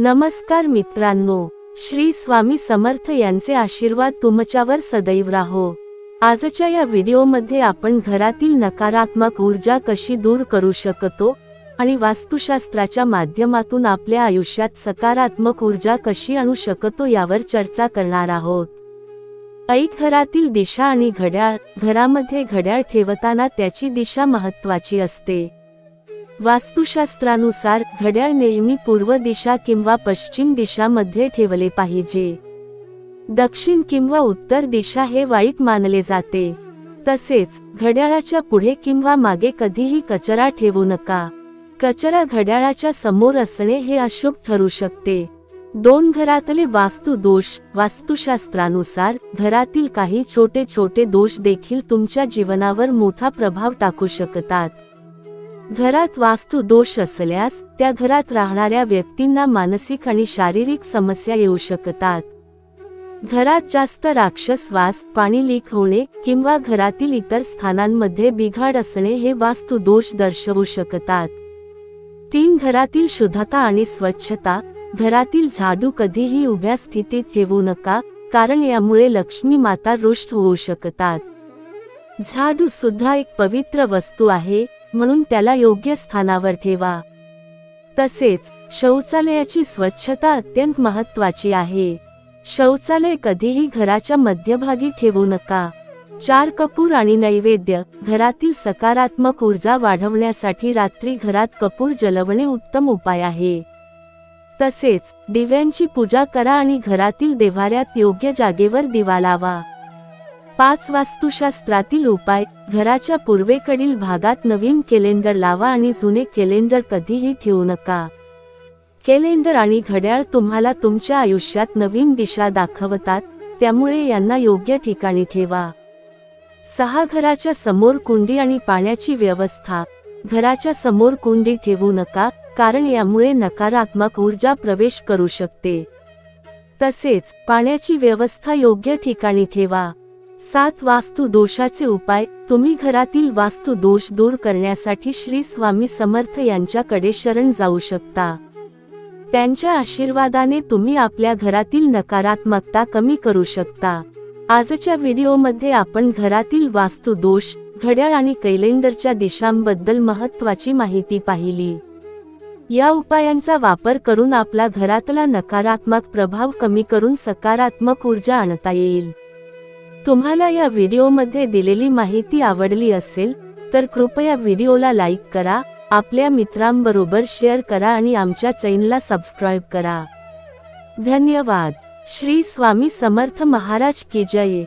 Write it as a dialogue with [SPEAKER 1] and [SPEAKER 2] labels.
[SPEAKER 1] नमस्कार मित्रांनो, श्री स्वामी समर्थ यांचे आशीर्वाद तुमच्यावर सदैव राहो। आजच्या या व्हिडिओमध्ये आपण घरातील नकारात्मक ऊर्जा कशी दूर करू शकतो आणि वास्तुशास्त्राच्या माध्यमातून आपल्या आयुष्यात सकारात्मक ऊर्जा कशी आणू शकतो यावर चर्चा करणार आहोत। घरातील दिशा आणि घड्याळ। घरामध्ये घड्याळ ठेवताना त्याची दिशा महत्त्वाची असते। वास्तुशास्त्रानुसार घड्याळ नेहमी पूर्व दिशा किंवा पश्चिम दिशामध्ये ठेवले पाहिजे। दक्षिण किंवा उत्तर दिशा हे वाईट मानले जाते। तसेच घड्याळाच्या पुढे किंवा मागे कधीही कचरा ठेवू नका। कचरा घड्याळाच्या समोर असणे हे अशुभ ठरू शकते। दोन घरातले वास्तु दोष। वास्तुशास्त्रानुसार घरातील काही छोटे छोटे दोष देखील तुमच्या जीवनावर मोठा प्रभाव टाकू शकतात। घरात वास्तु दोष असल्यास त्या घरात राहणाऱ्या व्यक्तींना मानसिक आणि शारीरिक समस्या येऊ शकतात। घरात जास्त राक्षस वास, पाणी लीक होणे किंवा घरातील इतर स्थानांमध्ये बिघाड असणे हे वास्तु दोष दर्शवू शकतात। 3 घरातील शुद्धता आणि स्वच्छता। घरातील झाडू कधीही उभ्या स्थितीत ठेवू नका, कारण यामुळे लक्ष्मी माता रुष्ट होऊ शकतात। झाडू सुद्धा एक पवित्र वस्तू आहे, म्हणून त्याला योग्य स्थानावर ठेवा। तसेच शौचालयाची स्वच्छता अत्यंत महत्त्वाची आहे। शौचालय कधीही घराच्या मध्यभागी ठेवू नका। 4 कपूर आणि नैवेद्य। घरातील सकारात्मक ऊर्जा वाढवण्यासाठी रात्री घरात कपूर जलवणे उत्तम उपाय आहे। तसेच दिव्यांची पूजा करा आणि घरातील देव्हाऱ्यात योग्य जागेवर दिवा लावा। 5 वास्तुशास्त्रातील उपाय। घराच्या पूर्वेकडील भागात नवीन कॅलेंडर लावा आणि जुने कॅलेंडर कधीही ठेवू नका। कॅलेंडर आणि घड्याळ तुम्हाला तुमच्या आयुष्यात नवीन दिशा दाखवतात, त्यामुळे यांना योग्य ठिकाणी ठेवा। 6 घराच्या समोर कुंडी आणि पाण्याची व्यवस्था। घराच्या समोर कुंडी ठेवू नका, कारण यामुळे नकारात्मक ऊर्जा प्रवेश करू शकते। तसेच पाण्याची व्यवस्था योग्य ठिकाणी ठेवा। 7 वास्तु दोषाचे उपाय। तुम्ही घरातील वास्तु दोष दूर करण्यासाठी श्री स्वामी समर्थ यांच्याकडे शरण जाऊ शकता। त्यांच्या आशीर्वादाने तुम्ही आपल्या घरातील नकारात्मकता कमी करू शकता। आजच्या व्हिडिओमध्ये आपण घरातील वास्तु दोष, घड्याळ आणि कॅलेंडरच्या दिशांबद्दल महत्त्वाची माहिती पाहिली। या उपायांचा वापर करून आपल्या घरातला नकारात्मक प्रभाव कमी करून सकारात्मक ऊर्जा आणता येईल। तुम्हाला या व्हिडिओमध्ये दिलेली माहिती आवडली असेल तर कृपया व्हिडिओला लाईक करा, आपल्या मित्रांबरोबर शेअर करा आणि आमच्या चॅनलला सबस्क्राइब करा। धन्यवाद। श्री स्वामी समर्थ महाराज की जय।